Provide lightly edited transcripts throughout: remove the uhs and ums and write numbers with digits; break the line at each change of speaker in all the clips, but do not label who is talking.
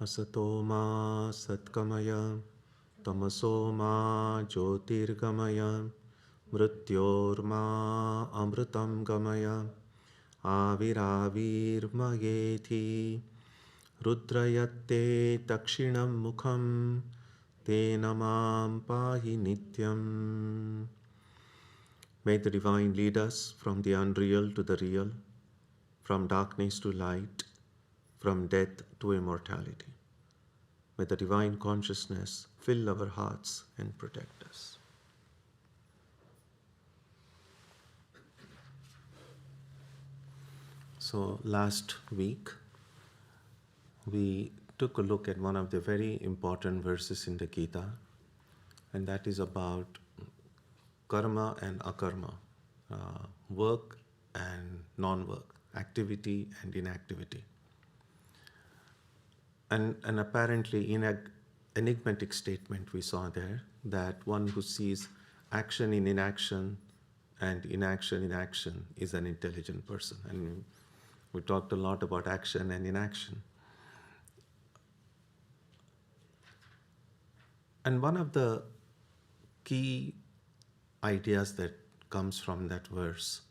Asato ma satkamaya, tamaso ma jyotirgamaya, mrityorma amritam gamaya, aviravirmayeti, rudrayatte takshinam mukham, tena mam pahi nityam. May the Divine lead us from the unreal to the real, from darkness to light, from death to immortality. May the Divine Consciousness fill our hearts and protect us. So last week, we took a look at one of the very important verses in the Gita, and that is about karma and akarma, work and non-work, activity and inactivity. And an apparently enigmatic statement we saw there, that one who sees action in inaction and inaction in action is an intelligent person. And we talked a lot about action and inaction. And one of the key ideas that comes from that verse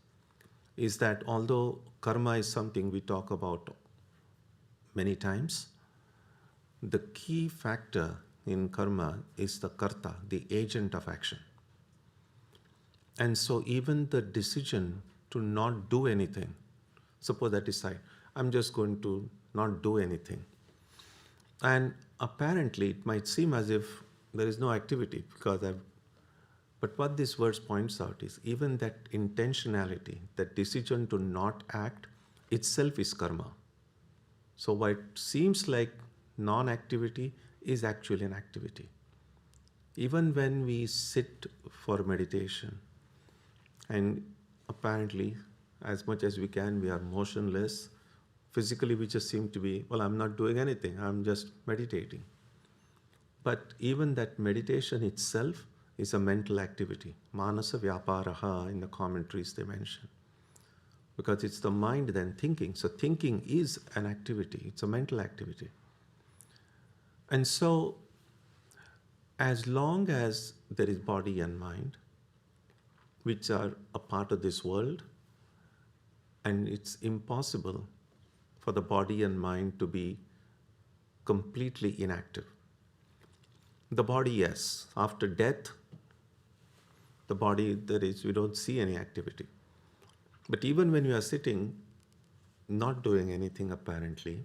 is that although karma is something we talk about many times, the key factor in karma is the karta, the agent of action. And so even the decision to not do anything, suppose I decide, I'm just going to not do anything. And apparently it might seem as if there is no activity but what this verse points out is even that intentionality, that decision to not act itself is karma. So what seems like non-activity is actually an activity. Even when we sit for meditation, and apparently as much as we can, we are motionless. Physically, we just seem to be, well, I'm not doing anything, I'm just meditating. But even that meditation itself is a mental activity. Manasa vyaparaha in the commentaries they mention. Because it's the mind then thinking. So thinking is an activity, it's a mental activity. And so, as long as there is body and mind, which are a part of this world, and it's impossible for the body and mind to be completely inactive. The body, yes. After death, the body, we don't see any activity. But even when you are sitting, not doing anything apparently,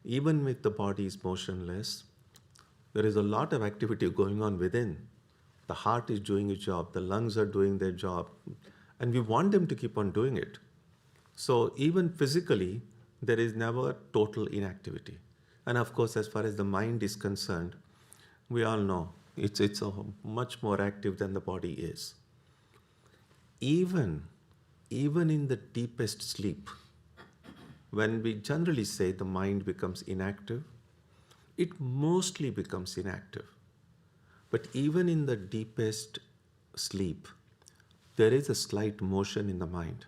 even with the body is motionless, there is a lot of activity going on within. The heart is doing its job, the lungs are doing their job, and we want them to keep on doing it. So even physically, there is never total inactivity. And of course, as far as the mind is concerned, we all know it's much more active than the body is. Even in the deepest sleep, when we generally say the mind becomes inactive, it mostly becomes inactive. But even in the deepest sleep, there is a slight motion in the mind.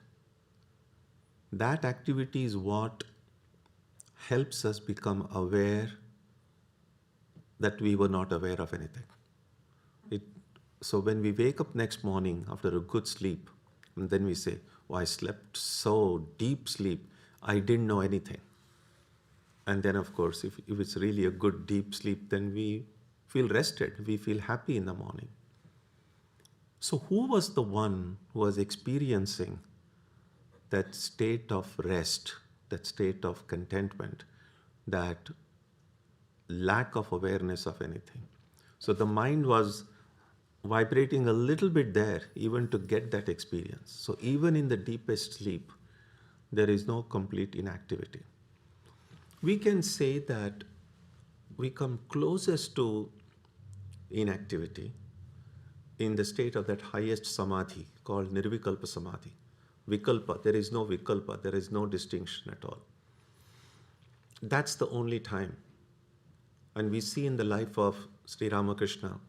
That activity is what helps us become aware that we were not aware of anything. So when we wake up next morning after a good sleep, and then we say, oh, I slept so deep sleep, I didn't know anything. And then of course, if it's really a good deep sleep, then we feel rested, we feel happy in the morning. So who was the one who was experiencing that state of rest, that state of contentment, that lack of awareness of anything? So the mind was vibrating a little bit there even to get that experience. So even in the deepest sleep, there is no complete inactivity. We can say that we come closest to inactivity in the state of that highest samadhi called nirvikalpa samadhi. Vikalpa, there is no vikalpa, there is no distinction at all. That's the only time. And we see in the life of Sri Ramakrishna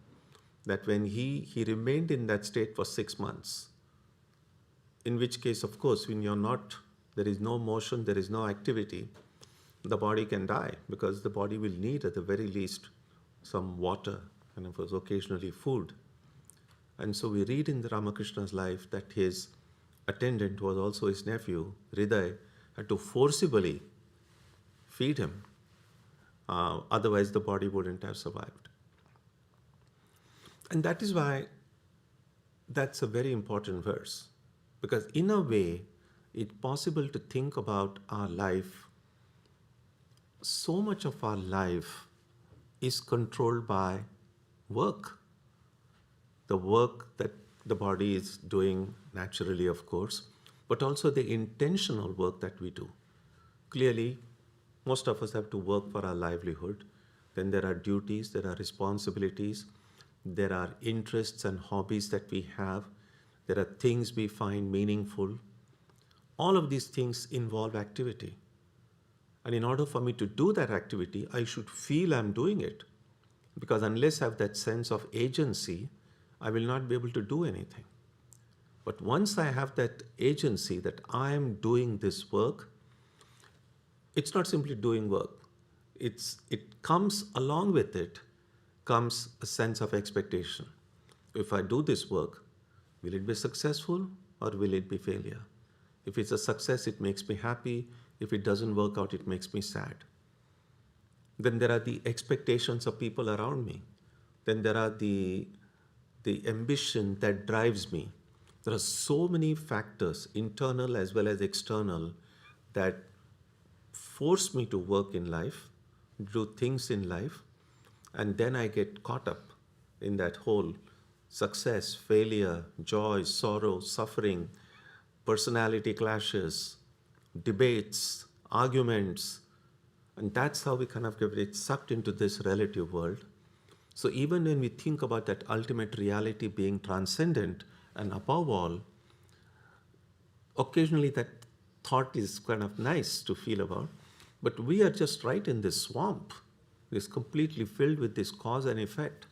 that when he remained in that state for 6 months, in which case, of course, when you're not, there is no motion, there is no activity, the body can die, because the body will need at the very least some water and of course occasionally food. And so we read in the Ramakrishna's life that his attendant, who was also his nephew, Hriday, had to forcibly feed him. Otherwise, the body wouldn't have survived. And that is why that's a very important verse. Because in a way, it's possible to think about our life. So much of our life is controlled by work. The work that the body is doing naturally, of course, but also the intentional work that we do. Clearly, most of us have to work for our livelihood. Then there are duties, there are responsibilities, there are interests and hobbies that we have, there are things we find meaningful. All of these things involve activity. And in order for me to do that activity, I should feel I'm doing it. Because unless I have that sense of agency, I will not be able to do anything. But once I have that agency that I am doing this work, it's not simply doing work. It comes along with it, comes a sense of expectation. If I do this work, will it be successful or will it be failure? If it's a success, it makes me happy. If it doesn't work out, it makes me sad. Then there are the expectations of people around me. Then there are the ambition that drives me. There are so many factors, internal as well as external, that force me to work in life, do things in life, and then I get caught up in that whole success, failure, joy, sorrow, suffering, personality clashes, debates, arguments, and that's how we kind of get sucked into this relative world. So even when we think about that ultimate reality being transcendent and above all, occasionally that thought is kind of nice to feel about, but we are just right in this swamp. It's completely filled with this cause and effect.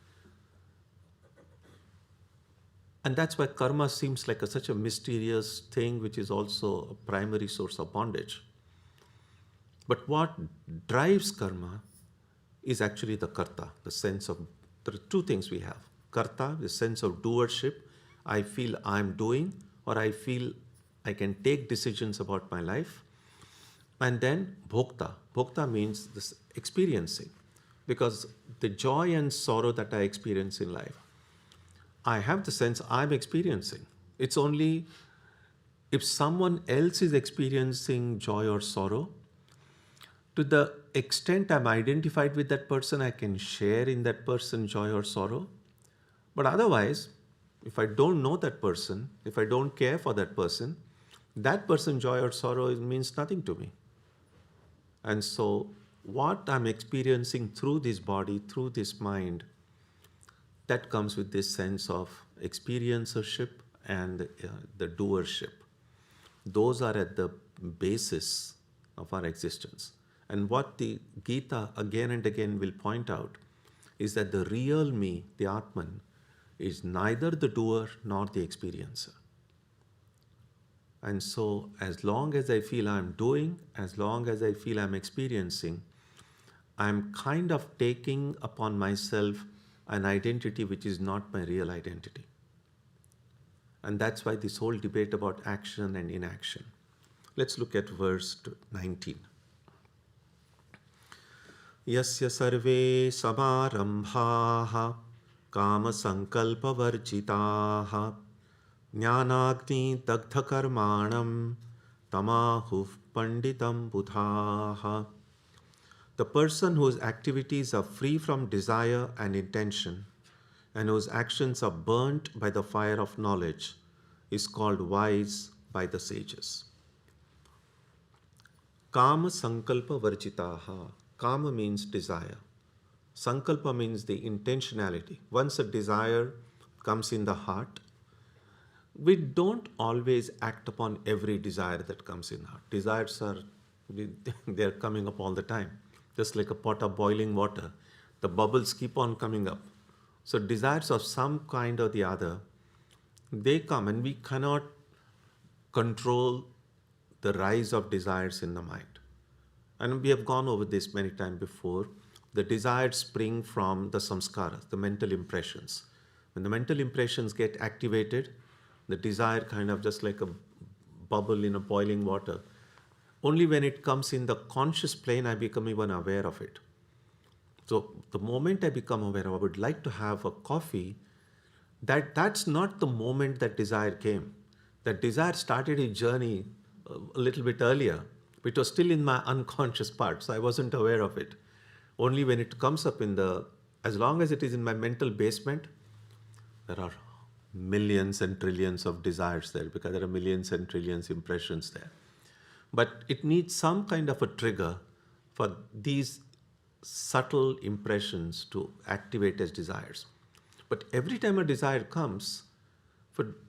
And that's why karma seems like such a mysterious thing, which is also a primary source of bondage. But what drives karma is actually the karta, the sense of, there are two things we have. Karta, the sense of doership. I feel I'm doing, or I feel I can take decisions about my life. And then bhokta. Bhokta means this experiencing. Because the joy and sorrow that I experience in life, I have the sense I'm experiencing. It's only if someone else is experiencing joy or sorrow, to the extent I'm identified with that person, I can share in that person's joy or sorrow. But otherwise, if I don't know that person, if I don't care for that person's joy or sorrow means nothing to me. And so what I'm experiencing through this body, through this mind, that comes with this sense of experiencership and the doership. Those are at the basis of our existence. And what the Gita again and again will point out is that the real me, the Atman, is neither the doer nor the experiencer. And so as long as I feel I'm doing, as long as I feel I'm experiencing, I'm kind of taking upon myself an identity which is not my real identity. And that's why this whole debate about action and inaction. Let's look at verse 19. Yasya sarve samarambhaha kama sankalpa varjitaha jnanagni dagdha karmanam tamahuh panditam budhaha. The person whose activities are free from desire and intention, and whose actions are burnt by the fire of knowledge, is called wise by the sages. Kama sankalpa varjitaha. Kama means desire. Sankalpa means the intentionality. Once a desire comes in the heart, we don't always act upon every desire that comes in the heart. Desires are, they're coming up all the time. Just like a pot of boiling water, the bubbles keep on coming up. So desires of some kind or the other, they come, and we cannot control the rise of desires in the mind. and we have gone over this many times before, the desires spring from the samskaras, the mental impressions. When the mental impressions get activated, the desire kind of just like a bubble in a boiling water. Only when it comes in the conscious plane, I become even aware of it. So the moment I become aware, I would like to have a coffee, that's not the moment that desire came. That desire started its journey a little bit earlier. It was still in my unconscious part, so I wasn't aware of it. Only when it comes up as long as it is in my mental basement, there are millions and trillions of desires there because there are millions and trillions impressions there. But it needs some kind of a trigger for these subtle impressions to activate as desires. But every time a desire comes,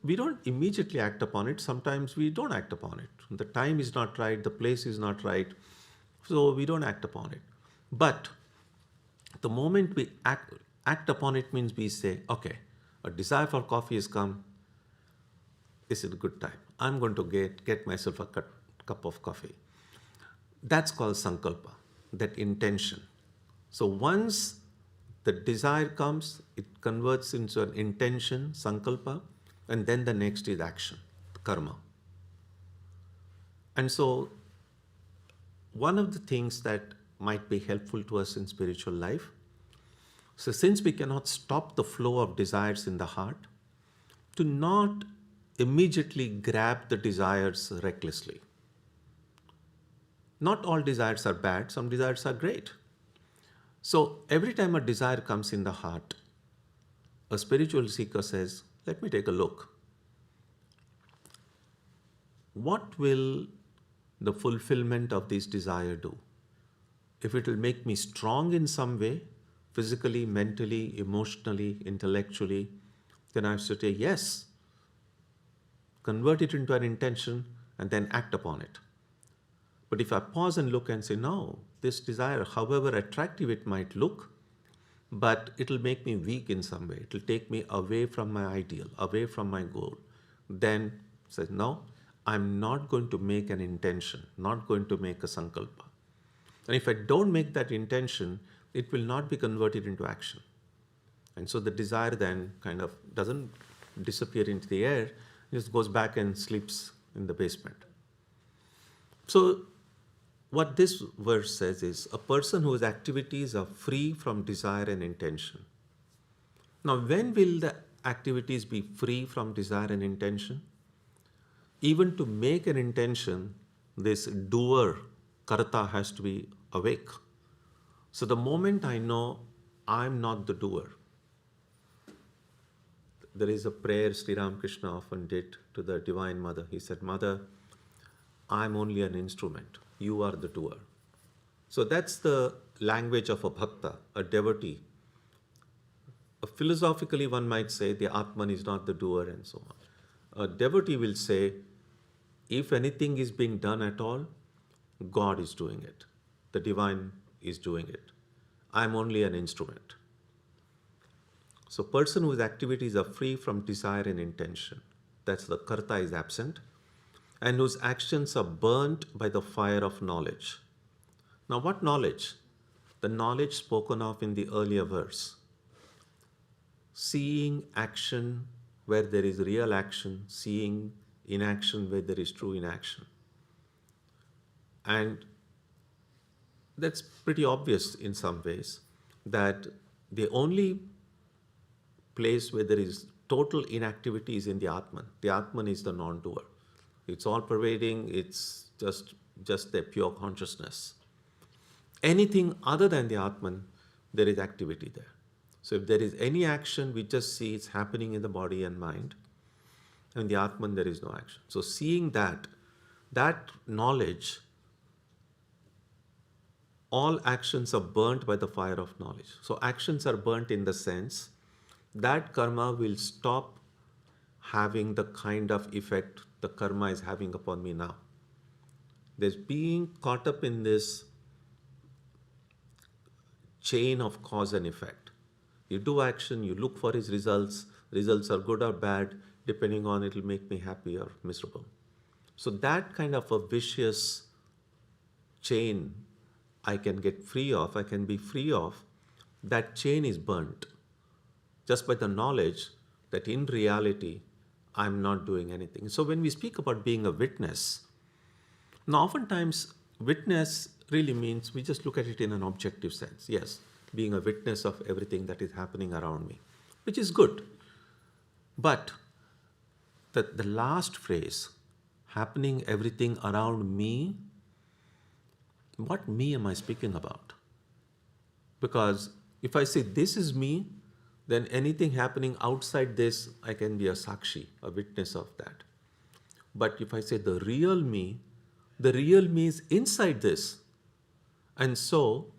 we don't immediately act upon it. Sometimes we don't act upon it. The time is not right, the place is not right, so we don't act upon it. But the moment we act upon it means we say, okay, a desire for coffee has come, this is a good time. I'm going to get myself a cup of coffee. That's called sankalpa, that intention. So once the desire comes, it converts into an intention, sankalpa, and then the next is action, karma. And so one of the things that might be helpful to us in spiritual life, so since we cannot stop the flow of desires in the heart, to not immediately grab the desires recklessly. Not all desires are bad, some desires are great. So every time a desire comes in the heart, a spiritual seeker says, let me take a look. What will the fulfillment of this desire do? If it will make me strong in some way, physically, mentally, emotionally, intellectually, then I have to say yes, convert it into an intention and then act upon it. But if I pause and look and say, no, this desire, however attractive it might look, but it will make me weak in some way. It will take me away from my ideal, away from my goal. Then say, no, I'm not going to make an intention, not going to make a sankalpa. And if I don't make that intention, it will not be converted into action. And so the desire then kind of doesn't disappear into the air, it just goes back and sleeps in the basement. So what this verse says is a person whose activities are free from desire and intention. Now, when will the activities be free from desire and intention? Even to make an intention, this doer, karta, has to be awake. So the moment I know I'm not the doer, there is a prayer Sri Ramakrishna often did to the Divine Mother. He said, Mother, I'm only an instrument. You are the doer. So that's the language of a bhakta, a devotee. Philosophically, one might say the Atman is not the doer and so on. A devotee will say, if anything is being done at all, God is doing it. The divine is doing it. I'm only an instrument. So person whose activities are free from desire and intention, that's the karta is absent, and whose actions are burnt by the fire of knowledge. Now what knowledge? The knowledge spoken of in the earlier verse. Seeing action where there is real action, seeing inaction where there is true inaction. And that's pretty obvious in some ways, that the only place where there is total inactivity is in the Atman. The Atman is the non-doer. It's all pervading, it's just the pure consciousness. Anything other than the Atman, there is activity there. So if there is any action, we just see it's happening in the body and mind. And the Atman, there is no action. So seeing that knowledge, all actions are burnt by the fire of knowledge. So actions are burnt in the sense that karma will stop having the kind of effect the karma is having upon me now. There's being caught up in this chain of cause and effect. You do action, you look for its results. Results are good or bad, depending on it will make me happy or miserable. So that kind of a vicious chain I can get free of, I can be free of, that chain is burnt just by the knowledge that in reality I'm not doing anything. So when we speak about being a witness, now oftentimes witness really means we just look at it in an objective sense. Yes, being a witness of everything that is happening around me, which is good. But the last phrase, happening everything around me, what me am I speaking about? Because if I say this is me, then anything happening outside this, I can be a sakshi, a witness of that. But if I say the real me is inside this. And so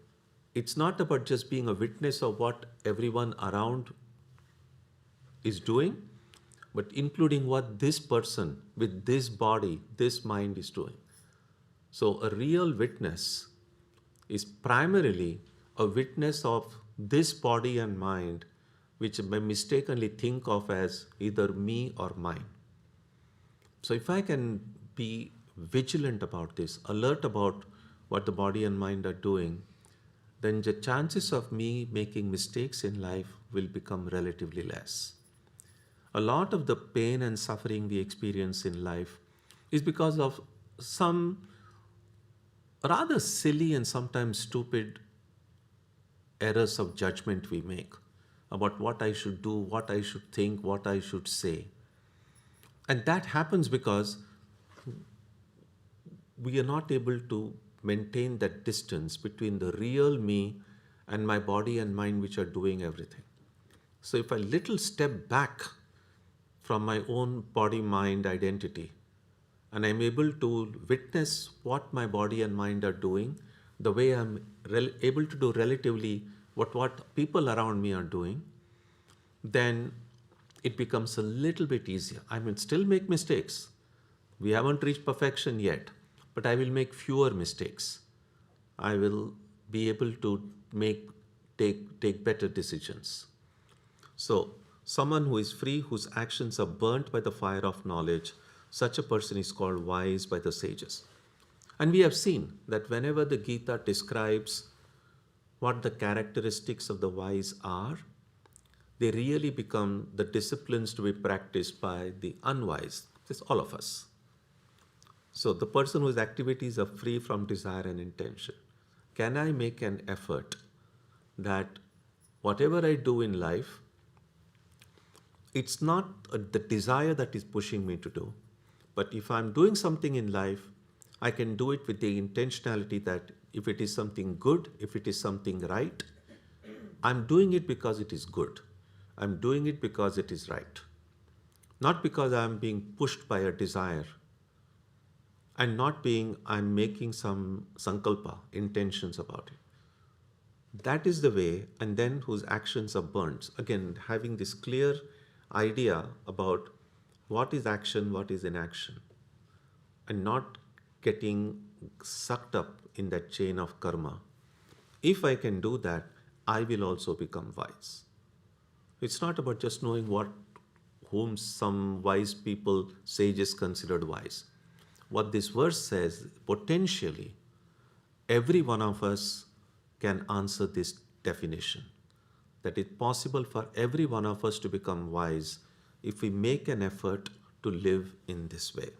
it's not about just being a witness of what everyone around is doing, but including what this person with this body, this mind is doing. So a real witness is primarily a witness of this body and mind, which I mistakenly think of as either me or mine. So if I can be vigilant about this, alert about what the body and mind are doing, then the chances of me making mistakes in life will become relatively less. A lot of the pain and suffering we experience in life is because of some rather silly and sometimes stupid errors of judgment we make about what I should do, what I should think, what I should say. And that happens because we are not able to maintain that distance between the real me and my body and mind, which are doing everything. So if I little step back from my own body mind identity and I'm able to witness what my body and mind are doing, the way I'm able to do relatively what people around me are doing, then it becomes a little bit easier. I will still make mistakes. We haven't reached perfection yet, but I will make fewer mistakes. I will be able to take better decisions. So someone who is free, whose actions are burnt by the fire of knowledge, such a person is called wise by the sages. And we have seen that whenever the Gita describes what the characteristics of the wise are, they really become the disciplines to be practiced by the unwise. It's all of us. So the person whose activities are free from desire and intention. Can I make an effort that whatever I do in life, it's not the desire that is pushing me to do, but if I'm doing something in life, I can do it with the intentionality that if it is something good, if it is something right, I'm doing it because it is good. I'm doing it because it is right. Not because I'm being pushed by a desire. And I'm making some sankalpa, intentions about it. That is the way, and then whose actions are burnt. Again, having this clear idea about what is action, what is inaction, and not getting sucked up in that chain of karma. If I can do that, I will also become wise. It's not about just knowing whom some wise people, sages considered wise. What this verse says, potentially, every one of us can answer this definition. That it's possible for every one of us to become wise if we make an effort to live in this way.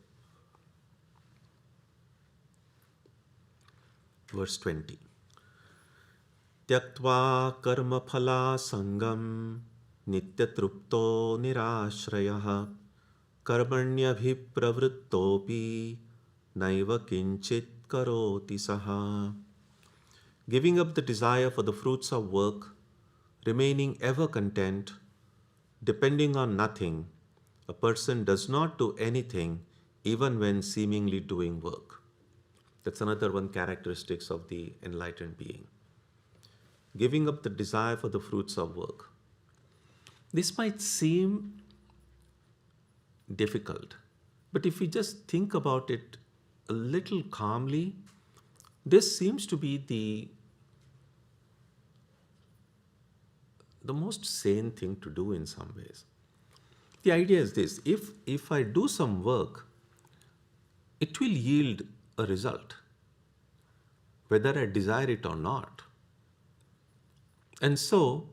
Verse 20. Tyaktva karma phala sangam nityatrupto nirashrayah karmanyabhipravrittopi naiva kinchit karoti saha. Giving up the desire for the fruits of work, remaining ever content, depending on nothing, a person does not do anything even when seemingly doing work. That's another one characteristics of the enlightened being. Giving up the desire for the fruits of work. This might seem difficult, but if we just think about it a little calmly, this seems to be the most sane thing to do in some ways. The idea is this: if I do some work, it will yield a result. whether I desire it or not. And so,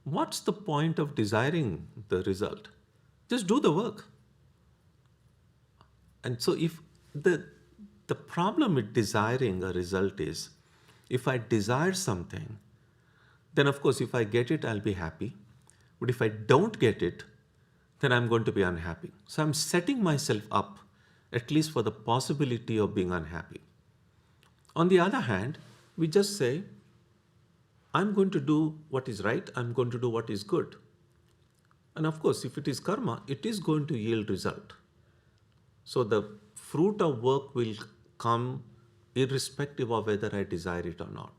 what's the point of desiring the result? Just do the work. And so, if the problem with desiring a result is, if I desire something, then of course, if I get it, I'll be happy. But if I don't get it, then I'm going to be unhappy. So I'm setting myself up, at least for the possibility of being unhappy. On the other hand, we just say, I'm going to do what is right, I'm going to do what is good. And of course, if it is karma, it is going to yield result. So the fruit of work will come irrespective of whether I desire it or not.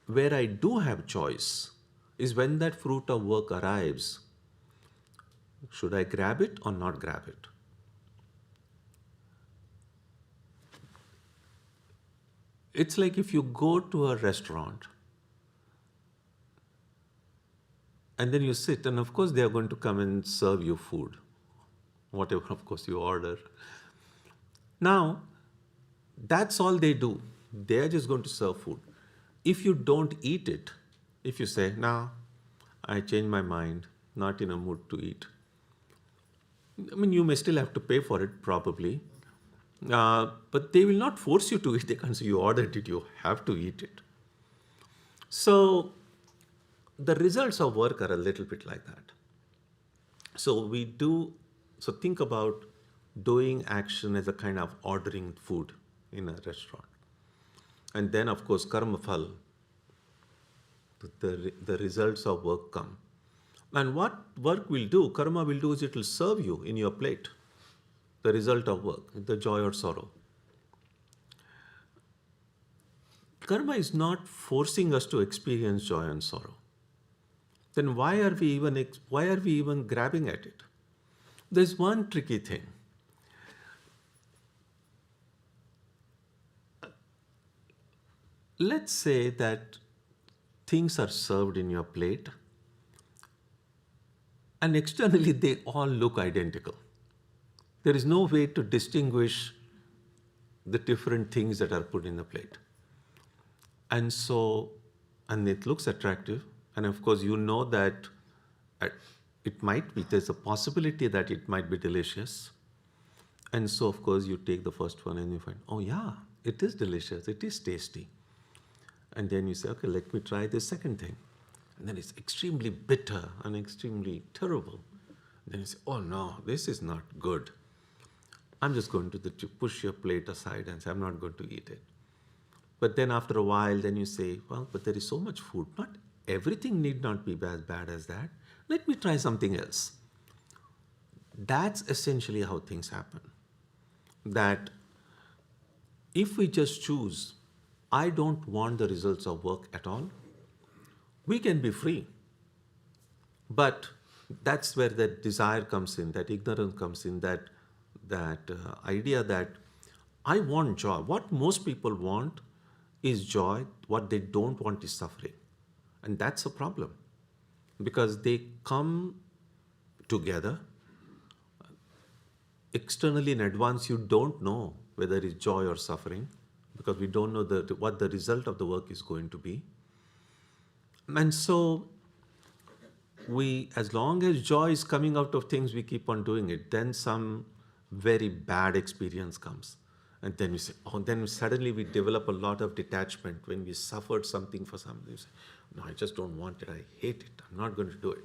Where I do have choice is when that fruit of work arrives. Should I grab it or not grab it? It's like if you go to a restaurant and then you sit, and of course they are going to come and serve you food, whatever of course you order. Now, that's all they do. They are just going to serve food. If you don't eat it, if you say, no, I changed my mind, not in a mood to eat, I mean, you may still have to pay for it, probably. But they will not force you to eat. They can't say, you ordered it, you have to eat it. So, the results of work are a little bit like that. So think about doing action as a kind of ordering food in a restaurant. And then, of course, karma phal, the results of work come. And what work will do, karma will do, is it will serve you in your plate, the result of work, the joy or sorrow. Karma is not forcing us to experience joy and sorrow. Then why are we even grabbing at it? There's one tricky thing. Let's say that things are served in your plate and externally they all look identical. There is no way to distinguish the different things that are put in the plate. And it looks attractive. And of course, you know that there's a possibility that it might be delicious. And so, of course, you take the first one and you find, oh yeah, it is delicious, it is tasty. And then you say, okay, let me try the second thing. And then it's extremely bitter and extremely terrible. And then you say, oh no, this is not good. I'm just going to push your plate aside and say, I'm not going to eat it. But then after a while, then you say, well, but there is so much food. Not everything need not be as bad as that. Let me try something else. That's essentially how things happen. That if we just choose, I don't want the results of work at all, we can be free. But that's where that desire comes in, that ignorance comes in, that idea that I want joy. What most people want is joy. What they don't want is suffering. And that's a problem, because they come together. Externally in advance, you don't know whether it's joy or suffering, because we don't know what the result of the work is going to be. And so as long as joy is coming out of things, we keep on doing it. Then some very bad experience comes. And then we say, oh, then suddenly we develop a lot of detachment when we suffered something for something. We say, no, I just don't want it. I hate it. I'm not going to do it.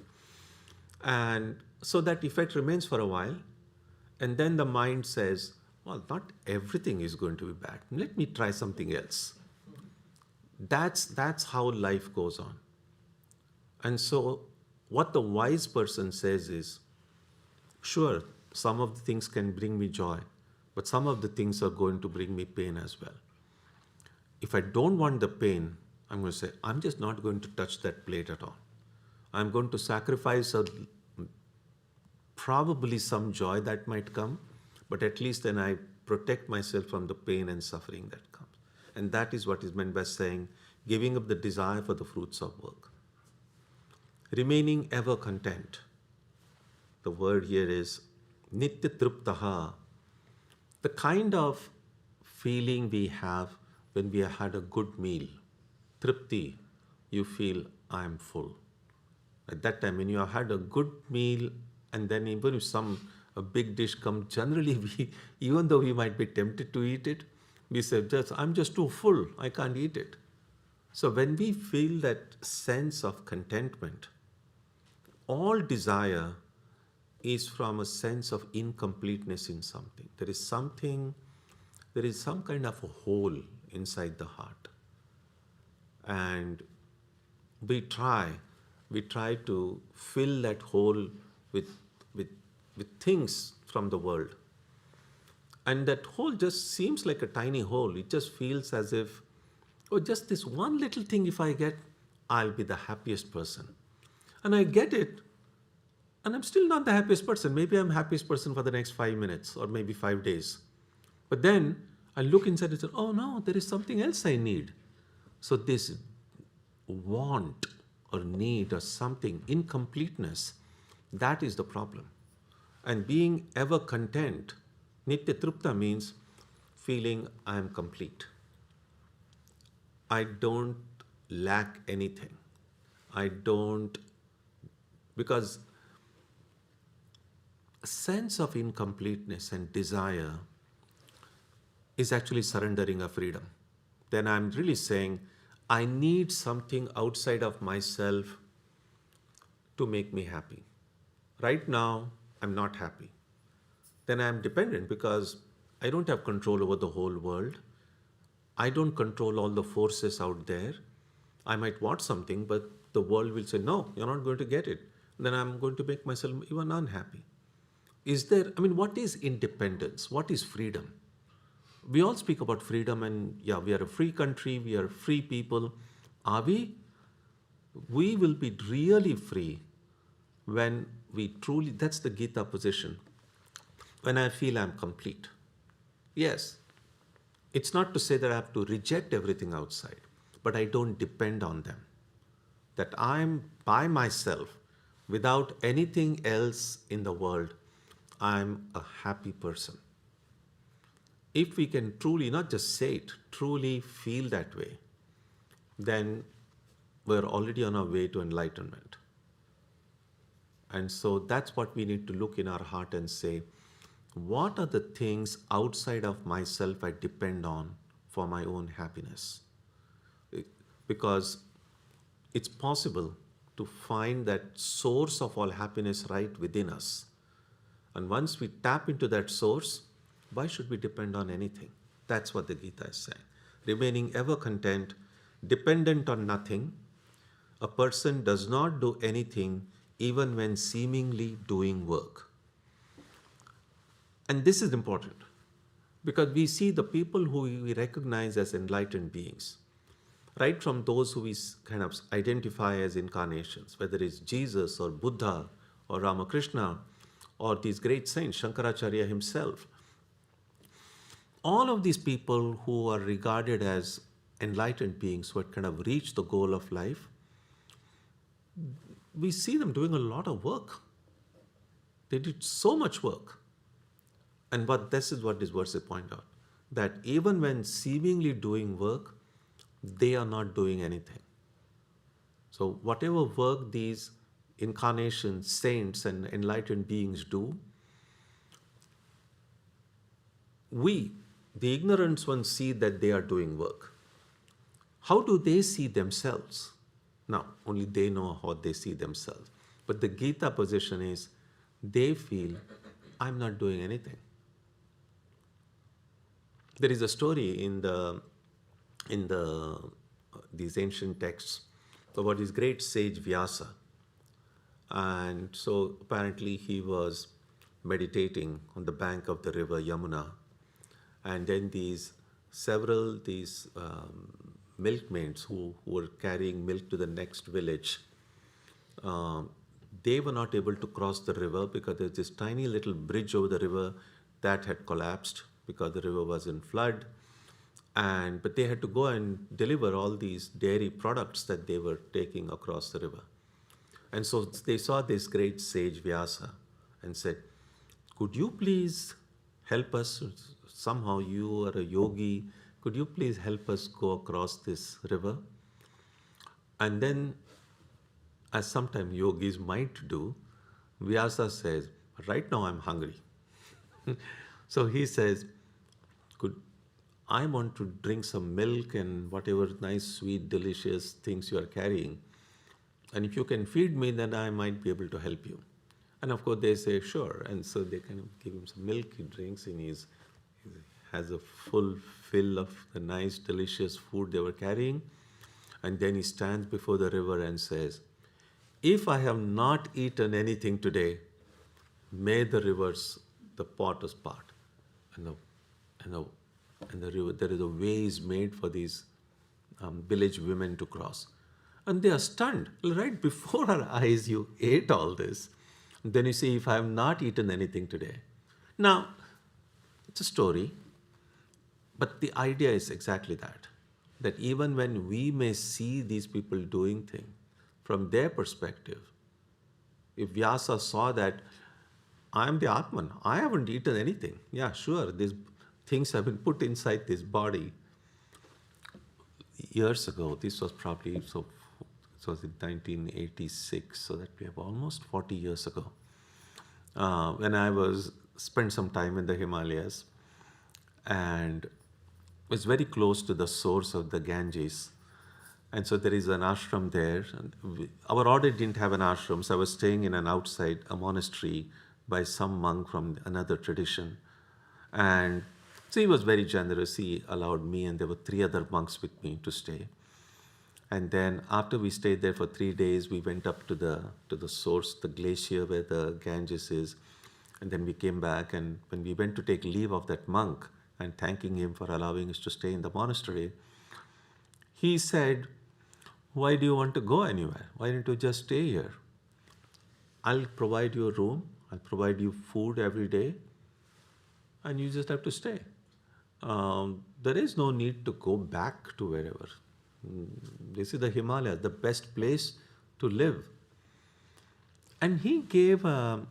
And so that effect remains for a while. And then the mind says, well, not everything is going to be bad. Let me try something else. That's how life goes on. And so what the wise person says is, sure, some of the things can bring me joy, but some of the things are going to bring me pain as well. If I don't want the pain, I'm going to say, I'm just not going to touch that plate at all. I'm going to sacrifice probably some joy that might come, but at least then I protect myself from the pain and suffering that comes. And that is what is meant by saying, giving up the desire for the fruits of work. Remaining ever content. The word here is nitya truptaha. The kind of feeling we have when we have had a good meal, tripti, you feel I am full. At that time, when you have had a good meal, and then even if a big dish comes, generally we, even though we might be tempted to eat it, we say, I'm just too full, I can't eat it. So when we feel that sense of contentment, all desire is from a sense of incompleteness in something. There is some kind of a hole inside the heart. And we try to fill that hole with, with, with things from the world. And that hole just seems like a tiny hole. It just feels as if, oh, just this one little thing if I get, I'll be the happiest person. And I get it, and I'm still not the happiest person. Maybe I'm happiest person for the next 5 minutes or maybe 5 days. But then I look inside and say, oh no, there is something else I need. So this want or need or something, incompleteness, that is the problem. And being ever content, Nitya Trupta means feeling I am complete. I don't lack anything. Because a sense of incompleteness and desire is actually surrendering a freedom. Then I'm really saying, I need something outside of myself to make me happy. Right now, I'm not happy. Then I'm dependent because I don't have control over the whole world. I don't control all the forces out there. I might want something, but the world will say, no, you're not going to get it. Then I'm going to make myself even unhappy. What is independence? What is freedom? We all speak about freedom and yeah, we are a free country, we are free people. Are we? We will be really free when we truly, that's the Gita position, when I feel I'm complete. Yes, it's not to say that I have to reject everything outside, but I don't depend on them. That I'm by myself, without anything else in the world, I'm a happy person. If we can truly, not just say it, truly feel that way, then we're already on our way to enlightenment. And so that's what we need to look in our heart and say, what are the things outside of myself I depend on for my own happiness? Because it's possible to find that source of all happiness right within us. And once we tap into that source, why should we depend on anything? That's what the Gita is saying. Remaining ever content, dependent on nothing, a person does not do anything even when seemingly doing work. And this is important because we see the people who we recognize as enlightened beings, right from those who we kind of identify as incarnations, whether it's Jesus or Buddha or Ramakrishna or these great saints, Shankaracharya himself. All of these people who are regarded as enlightened beings who had kind of reached the goal of life, we see them doing a lot of work. They did so much work. And this is what this verse point out, that even when seemingly doing work, they are not doing anything. So whatever work these incarnations, saints and enlightened beings do, we, the ignorant ones, see that they are doing work. How do they see themselves? Now, only they know how they see themselves. But the Gita position is, they feel, I'm not doing anything. There is a story in these ancient texts about this great sage Vyasa. And so apparently he was meditating on the bank of the river Yamuna. And then several milkmaids who were carrying milk to the next village, they were not able to cross the river because there's this tiny little bridge over the river that had collapsed because the river was in flood. But they had to go and deliver all these dairy products that they were taking across the river. And so they saw this great sage Vyasa and said, could you please help us? Somehow you are a yogi. could you please help us go across this river? And then, as sometimes yogis might do, Vyasa says, right now I'm hungry. So he says, could I want to drink some milk and whatever nice, sweet, delicious things you are carrying. And if you can feed me, then I might be able to help you. And of course, they say, sure. And so they kind of give him some milk, he drinks, and he has a full fill of the nice, delicious food they were carrying. And then he stands before the river and says, if I have not eaten anything today, may the rivers, the waters part. And the river, there is a way is made for these village women to cross. And they are stunned. Right before our eyes, you ate all this. And then you say, if I have not eaten anything today. Now, it's a story, but the idea is exactly that. That even when we may see these people doing things, from their perspective, if Vyasa saw that, I am the Atman, I haven't eaten anything. Yeah, sure, these things have been put inside this body. Years ago, this was probably, so it was in 1986, so that we have almost 40 years ago. When I spent some time in the Himalayas, and it's very close to the source of the Ganges. And so there is an ashram there. Our order didn't have an ashram, so I was staying in a monastery by some monk from another tradition. And so he was very generous. He allowed me, and there were 3 other monks with me to stay. And then after we stayed there for 3 days, we went up to the source, the glacier where the Ganges is. And then we came back, and when we went to take leave of that monk and thanking him for allowing us to stay in the monastery, he said, why do you want to go anywhere? Why don't you just stay here? I'll provide you a room, I'll provide you food every day, and you just have to stay. There is no need to go back to wherever. This is the Himalayas, the best place to live. And he gave a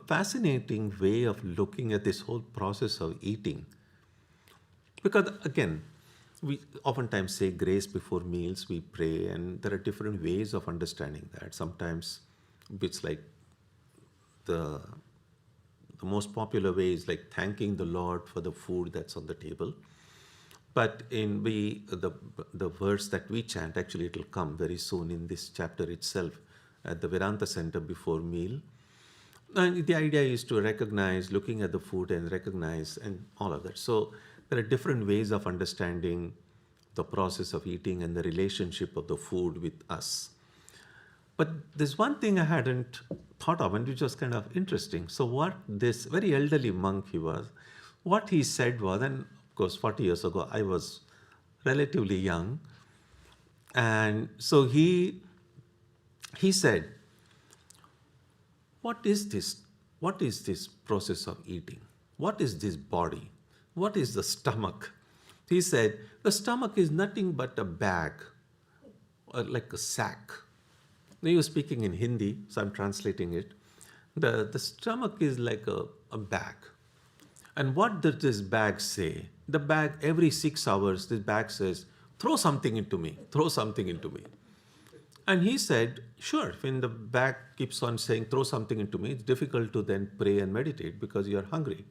fascinating way of looking at this whole process of eating. Because again, we oftentimes say grace before meals, we pray, and there are different ways of understanding that. Sometimes it's like the most popular way is like thanking the Lord for the food that's on the table. But in the verse that we chant, actually it will come very soon in this chapter itself at the Vedanta Center before meal. And the idea is to recognize, looking at the food and recognize, and all of that. So there are different ways of understanding the process of eating and the relationship of the food with us. But there's one thing I hadn't thought of, and which was kind of interesting. So what this very elderly monk he was, what he said was, and of course 40 years ago I was relatively young, and so he said, what is this? What is this process of eating? What is this body? What is the stomach? He said, the stomach is nothing but a bag, or like a sack. Now he was speaking in Hindi, so I'm translating it. The stomach is like a bag. And what does this bag say? The bag, every 6 hours, this bag says, throw something into me, throw something into me. And he said, sure, when the bag keeps on saying, throw something into me, it's difficult to then pray and meditate because you're hungry.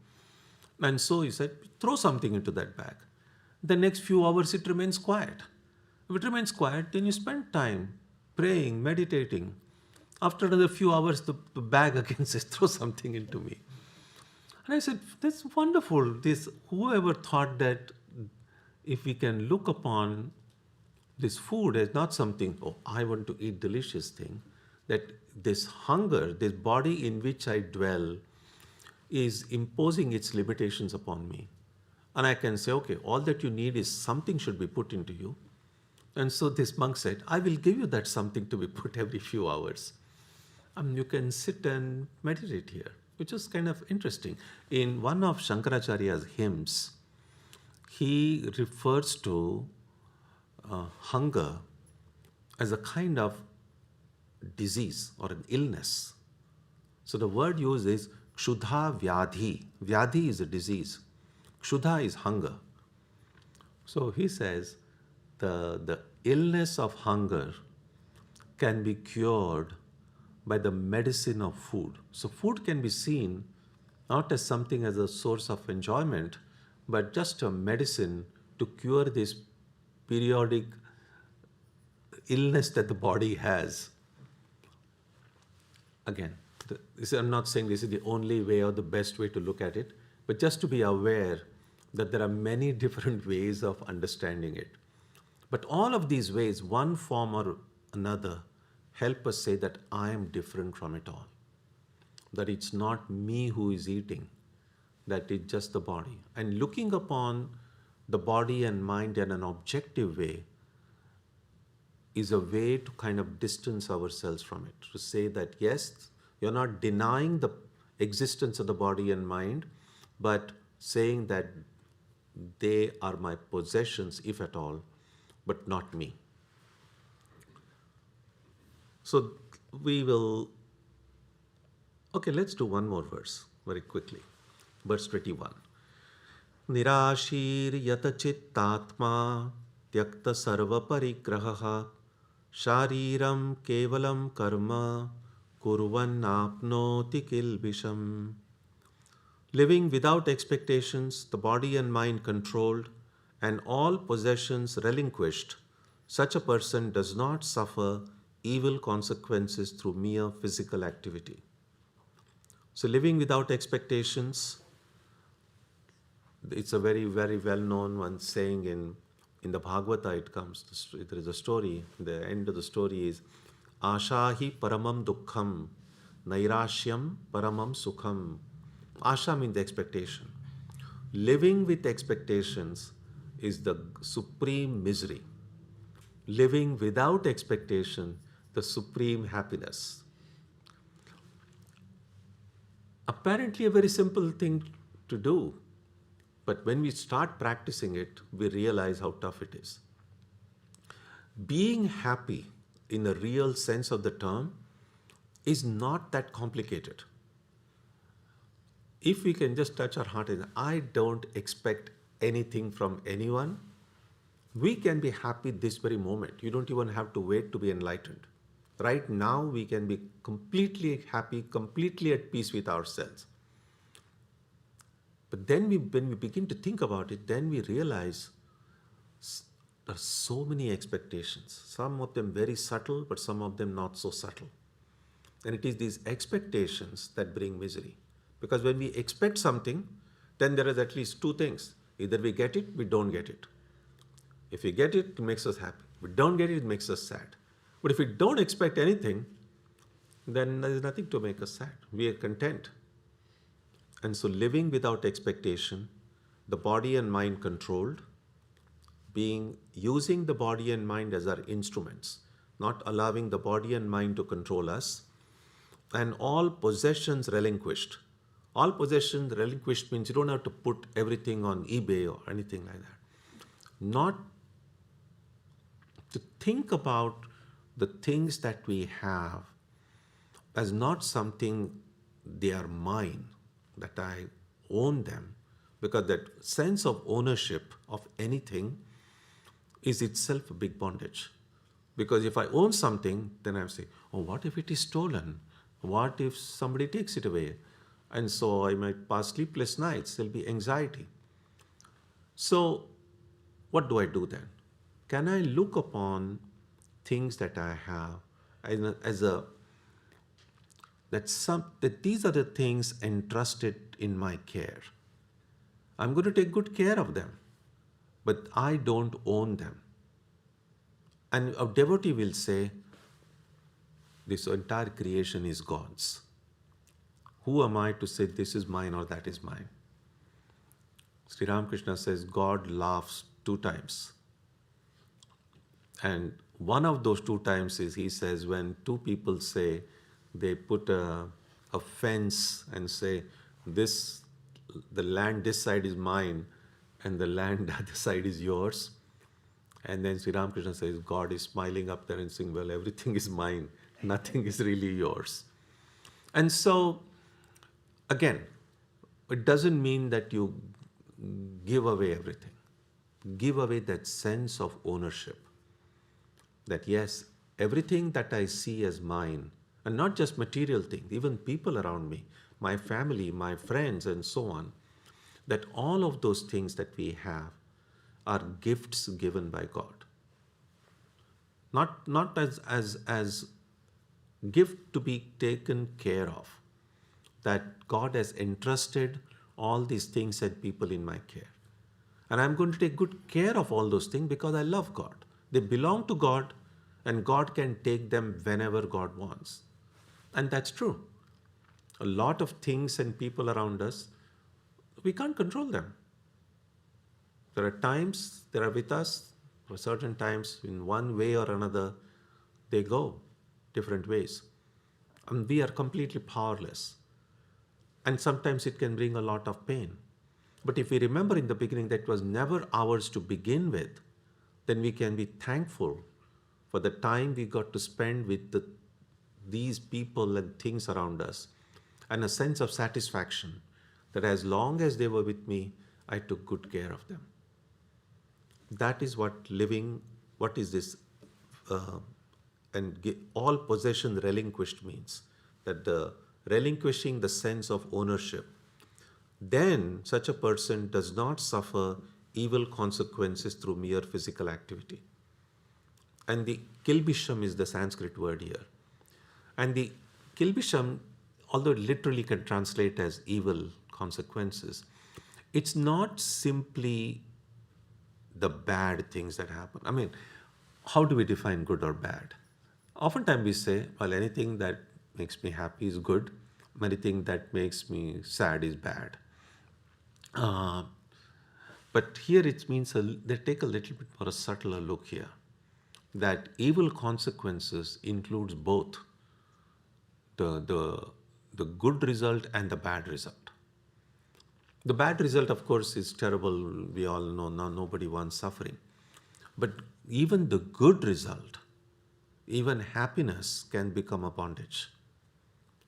And so he said, throw something into that bag. The next few hours, it remains quiet. If it remains quiet, then you spend time praying, meditating. After another few hours, the bag again says, throw something into me. And I said, that's wonderful. Whoever thought that if we can look upon this food as not something, oh, I want to eat delicious thing, that this hunger, this body in which I dwell, is imposing its limitations upon me. And I can say, okay, all that you need is something should be put into you. And so this monk said, I will give you that something to be put every few hours. You can sit and meditate here, which is kind of interesting. In one of Shankaracharya's hymns, he refers to hunger as a kind of disease or an illness. So the word used is Kshuddha Vyadhi. Vyadhi is a disease. Kshuddha is hunger. So he says the illness of hunger can be cured by the medicine of food. So food can be seen not as something as a source of enjoyment, but just a medicine to cure this periodic illness that the body has. Again, I'm not saying this is the only way or the best way to look at it, but just to be aware that there are many different ways of understanding it. But all of these ways, one form or another, help us say that I am different from it all. That it's not me who is eating, that it's just the body. And looking upon the body and mind in an objective way is a way to kind of distance ourselves from it. To say that, yes, you're not denying the existence of the body and mind, but saying that they are my possessions, if at all, but not me. So we will, okay, let's do one more verse very quickly. Verse 21. Nirashir yata chittatma tyakta sarva parigraha shariram kevalam karma kurvan apnoti kilbisham. Living without expectations, the body and mind controlled, and all possessions relinquished, such a person does not suffer evil consequences through mere physical activity. So living without expectations, it's a very, very well-known one saying in the Bhagavad. It comes, there is a story, the end of the story is, Ashahi paramam dukkham, nairashyam paramam sukham. Asha means the expectation. Living with expectations is the supreme misery. Living without expectation, the supreme happiness. Apparently a very simple thing to do, but when we start practicing it, we realize how tough it is. Being happy in the real sense of the term is not that complicated. If we can just touch our heart and I don't expect anything from anyone, we can be happy this very moment. You don't even have to wait to be enlightened. Right now, we can be completely happy, completely at peace with ourselves. But then when we begin to think about it, then we realize there are so many expectations. Some of them very subtle, but some of them not so subtle. And it is these expectations that bring misery. Because when we expect something, then there is at least two things. Either we get it, we don't get it. If we get it, it makes us happy. If we don't get it, it makes us sad. But if we don't expect anything, then there is nothing to make us sad. We are content. And so living without expectation, the body and mind controlled, using the body and mind as our instruments, not allowing the body and mind to control us, and all possessions relinquished. All possessions relinquished means you don't have to put everything on eBay or anything like that. Not to think about the things that we have as not something they are mine, that I own them, because that sense of ownership of anything is itself a big bondage. Because if I own something, then I say, oh, what if it is stolen? What if somebody takes it away? And so I might pass sleepless nights, there'll be anxiety. So what do I do then? Can I look upon things that I have that these are the things entrusted in my care? I'm going to take good care of them, but I don't own them. And a devotee will say, this entire creation is God's. Who am I to say this is mine or that is mine? Sri Ramakrishna says God laughs 2 times. And one of those 2 times is, he says, when 2 people say, they put a fence and say, the land this side is mine and the land the other side is yours. And then Sri Ramakrishna says, God is smiling up there and saying, well, everything is mine. Nothing is really yours. And so, again, it doesn't mean that you give away everything. Give away that sense of ownership. That yes, everything that I see as mine, and not just material things, even people around me, my family, my friends, and so on, that all of those things that we have are gifts given by God. Not as gift to be taken care of. That God has entrusted all these things and people in my care. And I'm going to take good care of all those things because I love God. They belong to God, and God can take them whenever God wants. And that's true. A lot of things and people around us, we can't control them. There are times they are with us, for certain times in one way or another, they go different ways. And we are completely powerless. And sometimes it can bring a lot of pain. But if we remember in the beginning that it was never ours to begin with, then we can be thankful for the time we got to spend with these people and things around us, and a sense of satisfaction that as long as they were with me, I took good care of them. That is what what is this, all possession relinquished means, that the relinquishing the sense of ownership. Then such a person does not suffer evil consequences through mere physical activity. And the kilbisham is the Sanskrit word here. And the kilbisham, although it literally can translate as evil consequences, it's not simply the bad things that happen. I mean, how do we define good or bad? Oftentimes we say, well, anything that makes me happy is good, anything that makes me sad is bad. But here it means they take a little bit more a subtler look here. That evil consequences includes both the good result and the bad result. The bad result, of course, is terrible. We all know nobody wants suffering. But even the good result, even happiness can become a bondage.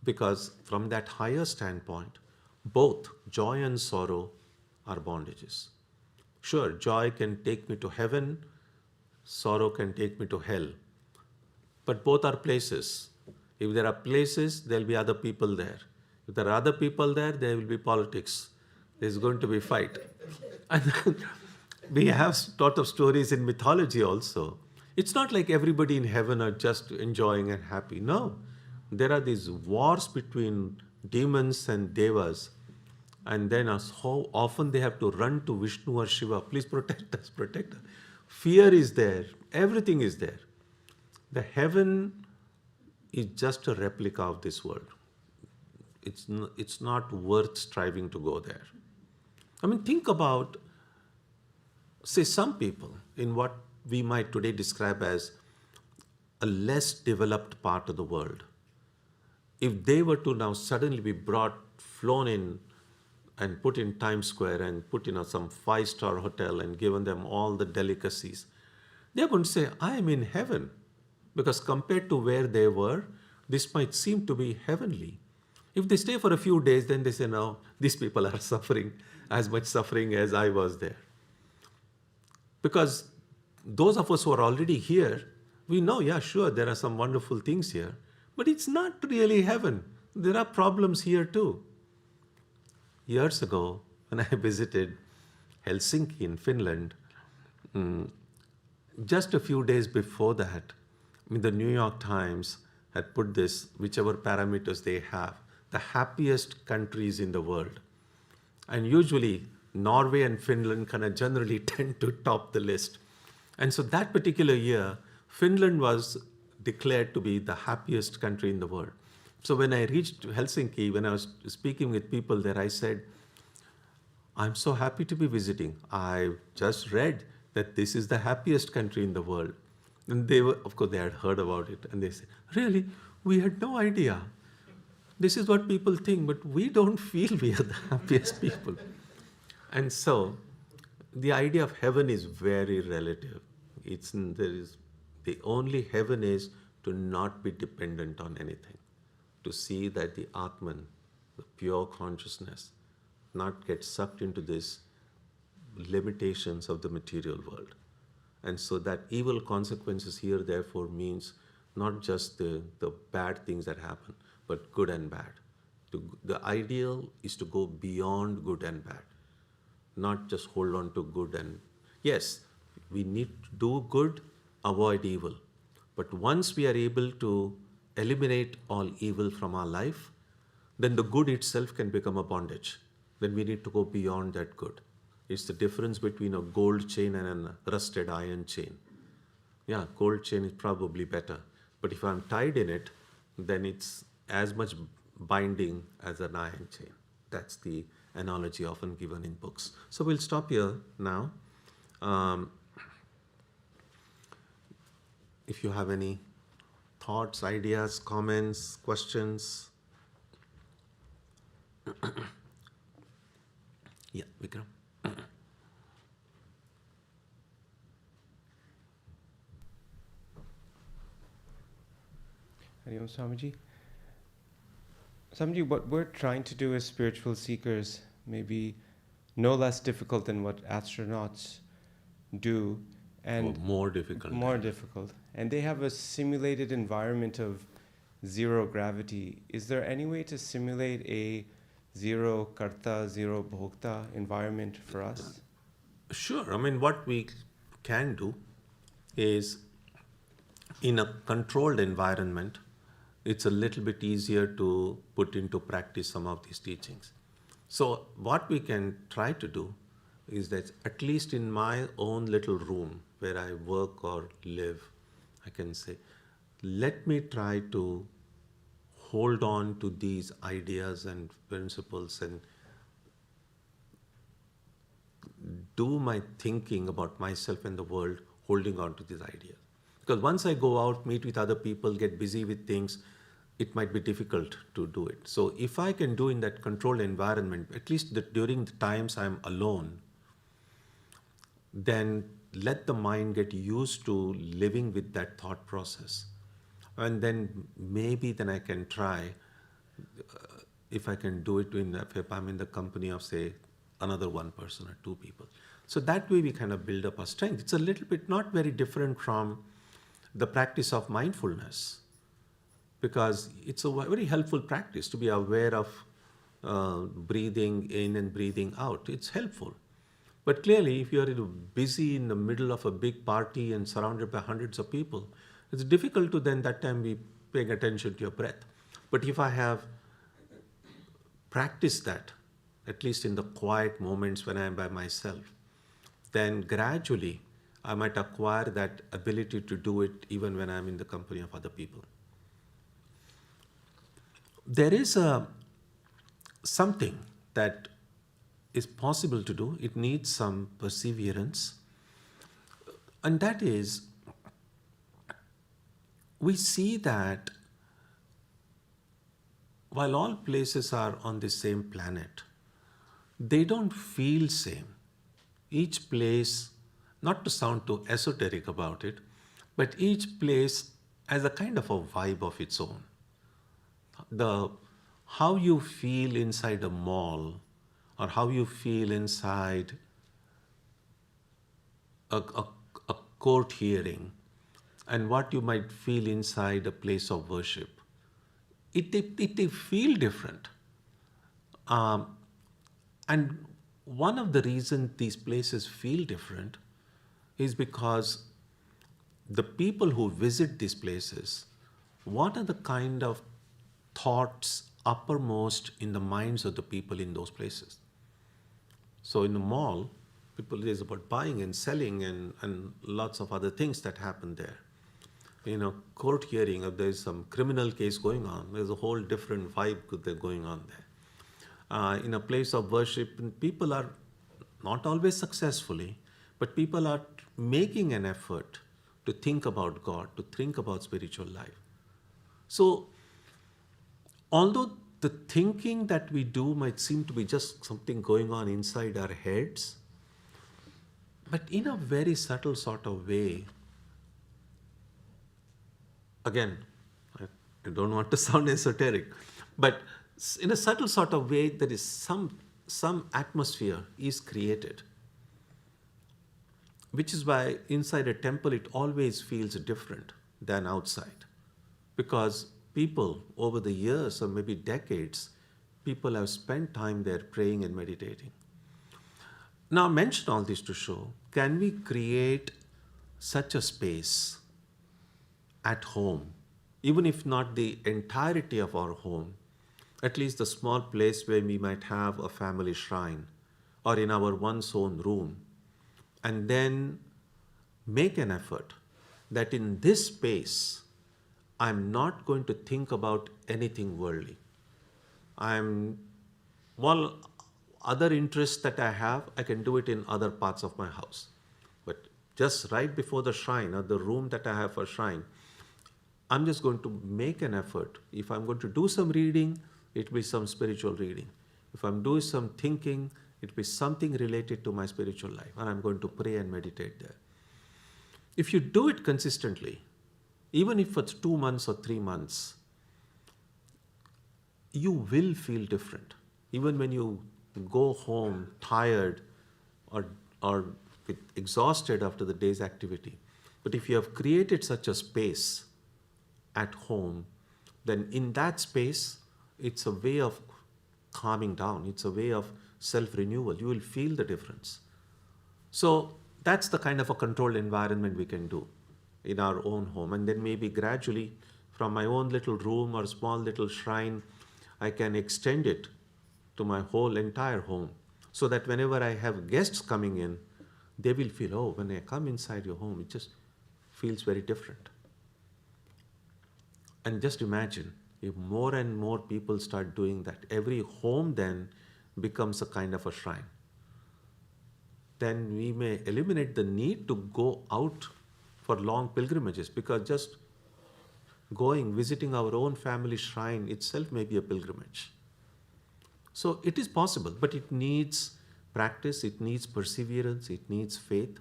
Because from that higher standpoint, both joy and sorrow are bondages. Sure, joy can take me to heaven, sorrow can take me to hell. But both are places. If there are places, there will be other people there. If there are other people there, there will be politics. There's going to be fight. And we have a lot of stories in mythology also. It's not like everybody in heaven are just enjoying and happy. No. There are these wars between demons and devas. And then how often they have to run to Vishnu or Shiva. Please protect us, protect us. Fear is there. Everything is there. The heaven is just a replica of this world. It's not worth striving to go there. I mean, think about, say, some people in what we might today describe as a less developed part of the world. If they were to now suddenly be flown in and put in Times Square and put in some 5-star hotel and given them all the delicacies, they're going to say, I am in heaven. Because compared to where they were, this might seem to be heavenly. If they stay for a few days, then they say, no, these people are suffering as much suffering as I was there. Because those of us who are already here, we know, yeah, sure, there are some wonderful things here, but it's not really heaven. There are problems here too. Years ago, when I visited Helsinki in Finland, just a few days before that, the New York Times had put this, whichever parameters they have, the happiest countries in the world. And usually, Norway and Finland kind of generally tend to top the list. And so that particular year, Finland was declared to be the happiest country in the world. So when I reached Helsinki, when I was speaking with people there, I said, I'm so happy to be visiting. I just read that this is the happiest country in the world. And they were, of course, they had heard about it. And they said, really? We had no idea. This is what people think, but we don't feel we are the happiest people. And so the idea of heaven is very relative. The only heaven is to not be dependent on anything, to see that the Atman, the pure consciousness, not get sucked into this limitations of the material world. And so that evil consequences here, therefore, means not just the bad things that happen, but good and bad. The ideal is to go beyond good and bad, not just hold on to good. And yes, we need to do good, avoid evil. But once we are able to eliminate all evil from our life, then the good itself can become a bondage. Then we need to go beyond that good. It's the difference between a gold chain and a rusted iron chain. Yeah, gold chain is probably better. But if I'm tied in it, then it's as much binding as an iron chain. That's the analogy often given in books. So we'll stop here now. If you have any thoughts, ideas, comments, questions. Yeah, Vikram.
Hari Om Swamiji. Swamiji, what we're trying to do as spiritual seekers may be no less difficult than what astronauts do, and
more difficult.
More difficult. And they have a simulated environment of zero gravity. Is there any way to simulate a zero karta, zero bhokta environment for us?
Sure. I mean, what we can do is, in a controlled environment, it's a little bit easier to put into practice some of these teachings. So what we can try to do is that at least in my own little room where I work or live, I can say, let me try to hold on to these ideas and principles and do my thinking about myself and the world holding on to these ideas. Because once I go out, meet with other people, get busy with things, it might be difficult to do it. So if I can do in that controlled environment, at least during the times I'm alone, then let the mind get used to living with that thought process. And then maybe then I can try, if I can do it if I'm in the company of, say, another one person or two people. So that way we kind of build up our strength. It's a little bit not very different from the practice of mindfulness, because it's a very helpful practice to be aware of breathing in and breathing out. It's helpful. But clearly, if you're busy in the middle of a big party and surrounded by hundreds of people, it's difficult to then that time be paying attention to your breath. But if I have practiced that, at least in the quiet moments when I am by myself, then gradually I might acquire that ability to do it even when I'm in the company of other people. There is something that is possible to do. It needs some perseverance. And that is, we see that while all places are on the same planet, they don't feel same. Each place, not to sound too esoteric about it, but each place has a kind of a vibe of its own. How you feel inside a mall, or how you feel inside a court hearing, and what you might feel inside a place of worship, it feel different. And one of the reasons these places feel different is because the people who visit these places, what are the kind of thoughts uppermost in the minds of the people in those places? So in the mall, people is about buying and selling and lots of other things that happen there. In a court hearing, if there's some criminal case going on, there's a whole different vibe going on there. In a place of worship, people are not always successfully, but people are making an effort to think about God, to think about spiritual life. So, although the thinking that we do might seem to be just something going on inside our heads, but in a very subtle sort of way, again, I don't want to sound esoteric, but in a subtle sort of way, there is some atmosphere is created which is why inside a temple it always feels different than outside. Because people over the years or maybe decades, people have spent time there praying and meditating. Now, I mention all this to show, can we create such a space at home, even if not the entirety of our home, at least the small place where we might have a family shrine or in our one's own room, and then make an effort that in this space, I'm not going to think about anything worldly. Well, other interests that I have, I can do it in other parts of my house. But just right before the shrine or the room that I have for shrine, I'm just going to make an effort. If I'm going to do some reading, it will be some spiritual reading. If I'm doing some thinking, it will be something related to my spiritual life. And I'm going to pray and meditate there. If you do it consistently, even if it's 2 months or 3 months, you will feel different. Even when you go home tired or exhausted after the day's activity. But if you have created such a space at home, then in that space, it's a way of calming down. It's a way of self-renewal. You will feel the difference. So that's the kind of a controlled environment we can do in our own home. And then maybe gradually from my own little room or small little shrine, I can extend it to my whole entire home, so that whenever I have guests coming in, they will feel, oh, when I come inside your home, it just feels very different. And just imagine if more and more people start doing that, every home then becomes a kind of a shrine. Then we may eliminate the need to go out for long pilgrimages, because just visiting our own family shrine itself may be a pilgrimage. So it is possible, but it needs practice, it needs perseverance, it needs faith,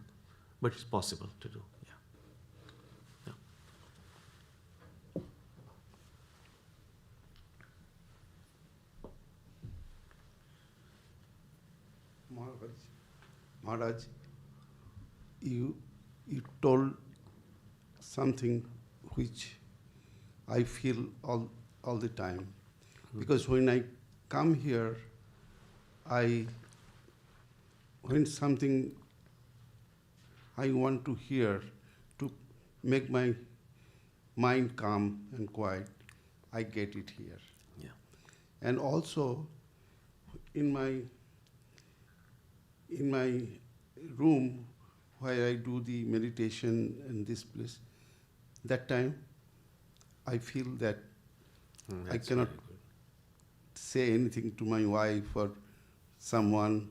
but it's possible to do. Yeah.
Maharaj, you told something which I feel all the time. Because when I come here, when something I want to hear to make my mind calm and quiet, I get it here.
Yeah.
And also in my room where I do the meditation in this place, that time I feel that I cannot say anything to my wife or someone.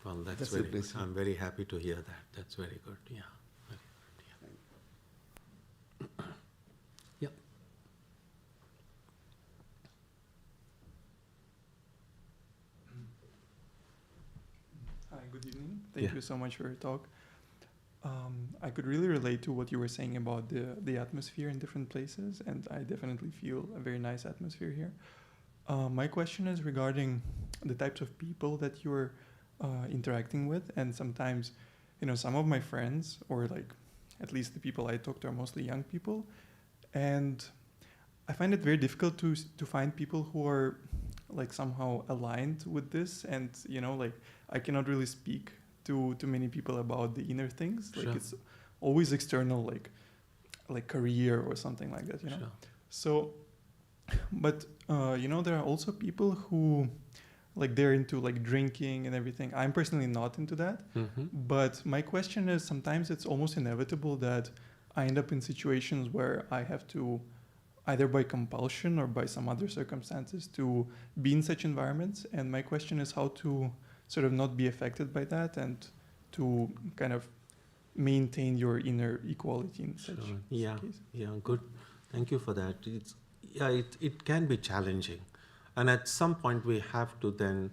Well, that's
a
very good.
blessing.
I'm very happy to hear that. That's very good. Yeah. Very good. Yeah. Yeah.
Hi, good evening. Thank
Yeah.
you so much for your talk. I could really relate to what you were saying about the atmosphere in different places, and I definitely feel a very nice atmosphere here. My question is regarding the types of people that you're interacting with, and sometimes, some of my friends, or like at least the people I talk to, are mostly young people, and I find it very difficult to find people who are like somehow aligned with this, and like I cannot really speak to many people about the inner things. Like
Sure.
it's always external, like career or something like that.
Sure.
So, but there are also people who like they're into like drinking and everything. I'm personally not into that.
Mm-hmm.
But my question is, sometimes it's almost inevitable that I end up in situations where I have to, either by compulsion or by some other circumstances, to be in such environments. And my question is how to sort of not be affected by that and to kind of maintain your inner equality in such
Sure. Yeah.
cases.
Yeah, good. Thank you for that. It can be challenging. And at some point we have to then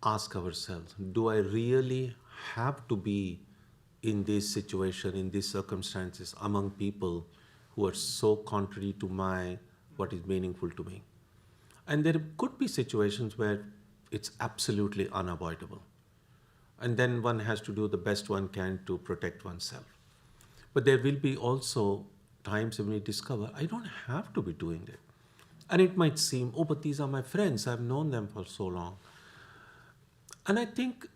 ask ourselves, do I really have to be in this situation, in these circumstances, among people who are so contrary to what is meaningful to me? And there could be situations where it's absolutely unavoidable. And then one has to do the best one can to protect oneself. But there will be also times when we discover, I don't have to be doing it. And it might seem, oh, but these are my friends, I've known them for so long. And I think,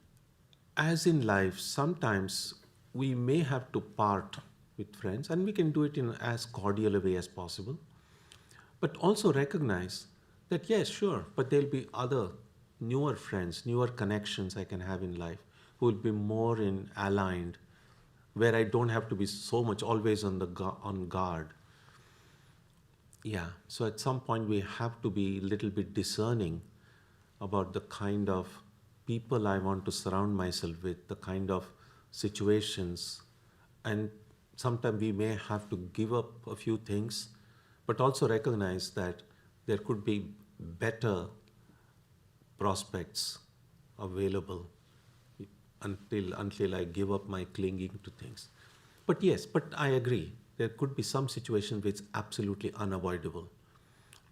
as in life, sometimes we may have to part with friends, and we can do it in as cordial a way as possible. But also recognize that, yes, sure, but there'll be other newer friends, newer connections I can have in life who will be more aligned, where I don't have to be so much always on guard. Yeah, so at some point we have to be a little bit discerning about the kind of people I want to surround myself with, the kind of situations, and sometimes we may have to give up a few things, but also recognize that there could be better prospects available until I give up my clinging to things. But yes, but I agree. There could be some situation which is absolutely unavoidable.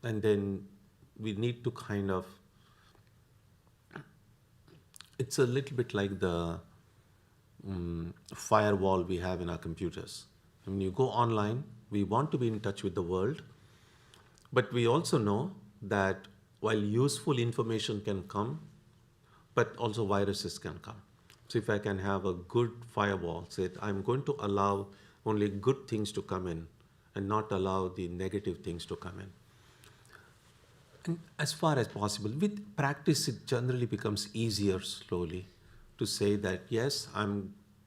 And then we need to kind of, it's a little bit like the firewall we have in our computers. When you go online, we want to be in touch with the world, but we also know that while useful information can come, but also viruses can come. So if I can have a good firewall, say I'm going to allow only good things to come in and not allow the negative things to come in. And as far as possible, with practice, it generally becomes easier slowly to say that, yes, I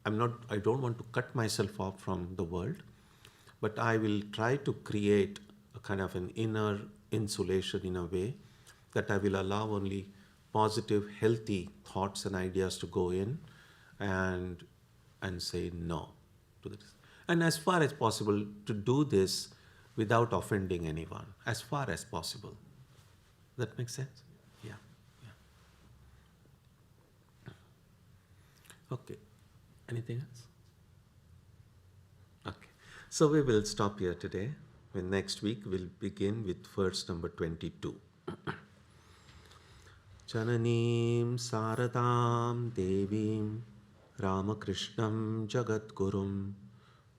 don't want to cut myself off from the world, but I will try to create a kind of an inner insulation in a way that I will allow only positive, healthy thoughts and ideas to go in and say no to this. And as far as possible, to do this without offending anyone, as far as possible. That makes sense? Yeah. Okay. Anything else? Okay. So we will stop here today. And next week we'll begin with verse number 22. Jananim Saradam Devim Ramakrishnam Jagadgurum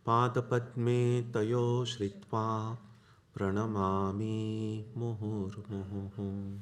Padapadme Tayo Shritva Pranamami Muhur Muhu.